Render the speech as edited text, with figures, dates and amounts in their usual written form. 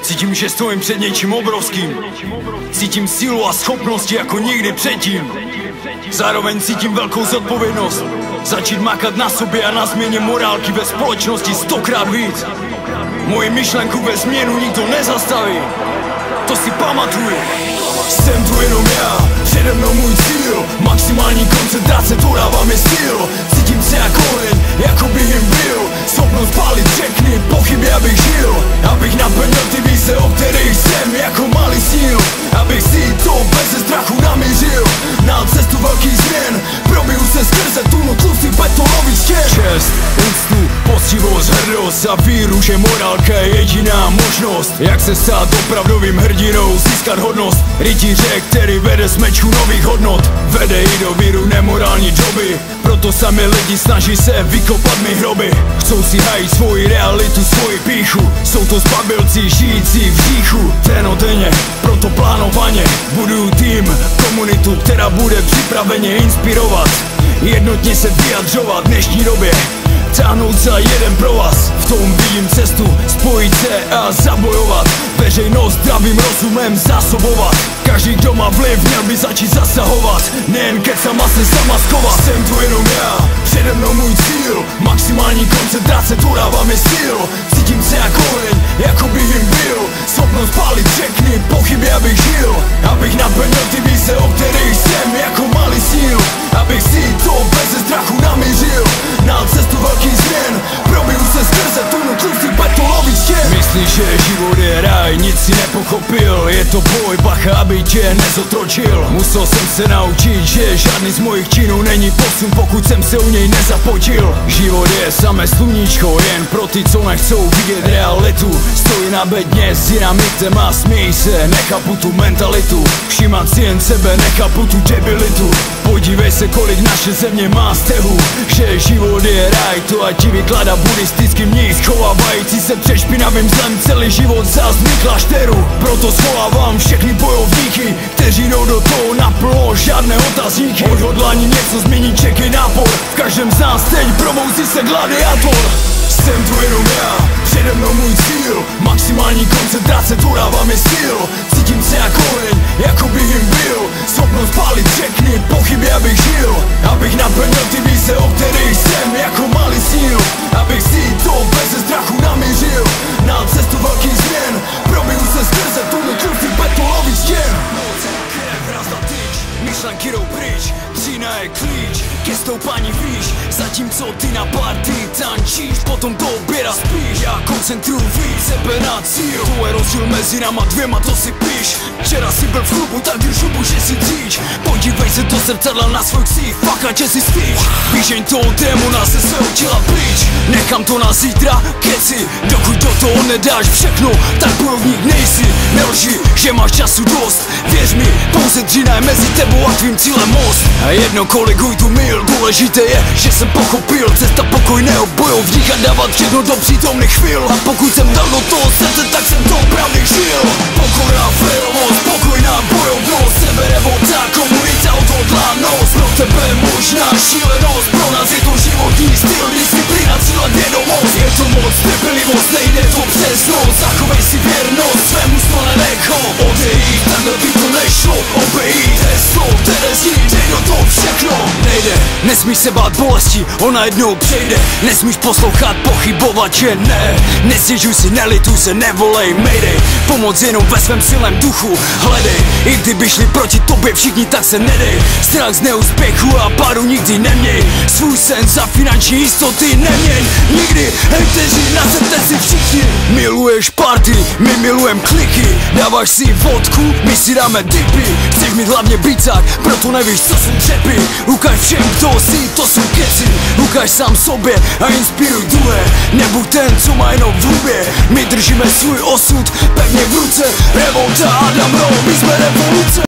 Cítím, že stojím před něčím obrovským. Cítím sílu a schopnosti jako nikdy předtím. Zároveň cítím velkou zodpovědnost začít makat na sobě a na změně morálky ve společnosti 100krát víc. Moji myšlenku ve změnu nikdo nezastaví. To si pamatuj. Jsem tu jenom já, přede mnou můj cíl. Maximální koncentrace, to dává mi styl. Cítím se jako oheň, jako bych jim byl. Schopnost pálit všechny pochyby, abych žil. Abych naplnil ty vize, o kterých jsem jako malý snil. Abych si to bez strachu namířil. Na cestu velkých změn, probiju se skrze tunu tlustých betonových stěn. Čest, úctu, poctivost, hrdost a víru, že morálka je jediná možnost. Jak se stát opravdovým hrdinou, získat hodnost rytíře, který vede smečku nových hodnot. Vede i do víru nemorální doby, proto sami lidi snaží se vykopat mi hroby. Chcou si hajit svoji realitu, svoji píchu. Jsou to zbabilci žijící v říchu. Denodenně, proto plánovaně buduju tým, komunitu, která bude připraveně inspirovat. Jednotně se vyjadřovat v dnešní době, táhnout za jeden pro vás. V tom vidím cestu, spojit se a zabojovat. Veřejnost zdravým rozumem zásobovat. Každý, kdo má vliv, měl by začít zasahovat. Nejen kecama se zamaskovat. Jsem tu jenom já, přede mnou můj cíl. Maximální koncentrace, to dává mi styl. Cítím se jako oheň, jako bych jim byl. Schopnost pálit všechny pochyby, abych žil. Abych naplnil ty vize, o kterých jsem jako malý snil. Abych si to bez strachu namířil. Na cestu velkých změn, probiju se skrze tunu tlustých betonových stěn. Myslíš, že život je ráj, nic si nepochopil. Je to boj, bacha, aby tě nezotročil. Musel jsem se naučit, že žádný z mojich činů není posun, pokud jsem se u něj nezapočil. Život je samé sluníčko, jen pro ty, co nechcou vidět realitu. Stojí na bedně s dynamitem a směj se, nechápu tu mentalitu. Všímat si jen sebe, nechápu tu debilitu. Podívej se, kolik naše země má stehu. Že život je ráj, to ať ti vykládá buddhistický mních, schovávající se před špinavým zlem celý život zázmí klášteru. Proto svolávám všechny bojovníky, kteří jdou do toho naplno, žádné otazníky. Odhodlání něco změnit, čekej nápor. V každém z nás teď probouzí se gladiátor. Jsem tu jenom já, přede mnou můj cíl. Maximální koncentrace, to dává mi styl. Cítím se jako oheň, jako bych jim byl. Schopnost pálit všechny pochyby, abych žil. Abych naplnil ty vize, o kterých jsem jako malý snil. Abych si to bez strachu namířil. Na cestu velkých změn, probiju se skrze tunu tlustých betonových stěn. Myšlenky jdou pryč, dřína je klíč ke stoupání výš. Zatímco ty na party tančíš, potom do oběda spíš. Já koncentruju víc sebe na cíl. To je rozdíl mezi náma dvěma, to si píš. Včera si byl v klubu, tak drž hubu, že si dříč. Podívej se do zrcadla na svůj ksích, fakt, že si stýč. Výžeň toho démona se svého těla pryč. Nechám to na zítra, keci. Dokud do toho nedáš všechno, tak bojovník nejsi. Nelži, že máš času dost. Věř mi, pouze dřína je mezi tebou a tvým cílem most. A jedno koliguj tu mil, důležité je, že jsem pochopil. Cesta pokojného bojovníka, dávat všechno do přítomných chvil. A pokud jsem dal do toho srdce, tak jsem to opravdu žil. Pokorná férovost, pokojná bojovnost, seberevolta, komunita, odhodlanost. Pro tebe možná šílenost, pro nás je to životní styl, disciplína, cíle, vědomost. Je to moc, trpělivost, nejde to přes noc. Zachovej si věrnost, svému snu nenech ho odejít, takhle by to nešlo obejít. Heslo, které zní, dej do toho všechno. Nejde, nesmíš se bát bolesti, ona jednou přejde. Nesmíš poslouchat, pochybovat, že ne. Nestěžuj si, nelituj se, nevolej, mayday. Pomoc jenom ve svém silném duchu, hledej. I kdyby šli proti tobě všichni, tak se nedej. Strach z neúspěchu a pádu nikdy neměj. Svůj sen za finanční jistoty neměň nikdy. Hejteři, nazerte si všichni. Miluješ party, my milujem kliky. Dáváš si vodku, my si dáme dipy. Chceš mít hlavně bicák, proto nevíš, co jsou dřepy. Ukaž všem, kdo jsi, to jsou keci. Ukaž sám sobě a inspiruj druhé. Nebuď ten, co má jenom v hubě. My držíme svůj osud pevně v ruce. Revolta, Adam Rowe, my jsme revoluce.